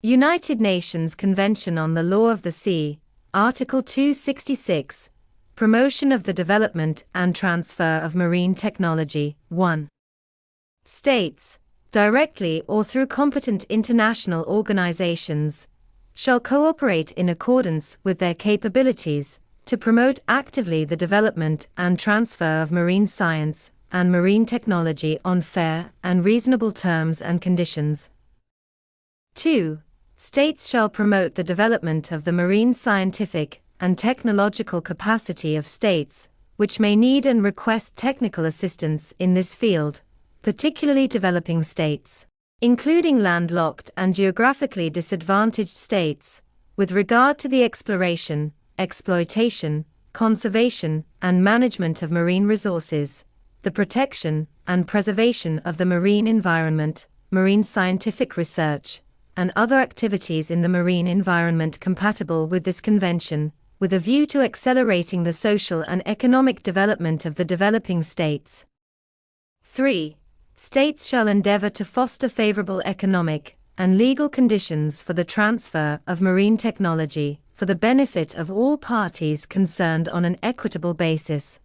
United Nations Convention on the Law of the Sea, Article 266, Promotion of the Development and Transfer of Marine Technology. 1. States, directly or through competent international organizations, shall cooperate in accordance with their capabilities to promote actively the development and transfer of marine science and marine technology on fair and reasonable terms and conditions. 2. States shall promote the development of the marine scientific and technological capacity of states, which may need and request technical assistance in this field, particularly developing states, including landlocked and geographically disadvantaged states, with regard to the exploration, exploitation, conservation, and management of marine resources, the protection and preservation of the marine environment, marine scientific research, and other activities in the marine environment compatible with this convention, with a view to accelerating the social and economic development of the developing states. 3. States shall endeavor to foster favorable economic and legal conditions for the transfer of marine technology for the benefit of all parties concerned on an equitable basis.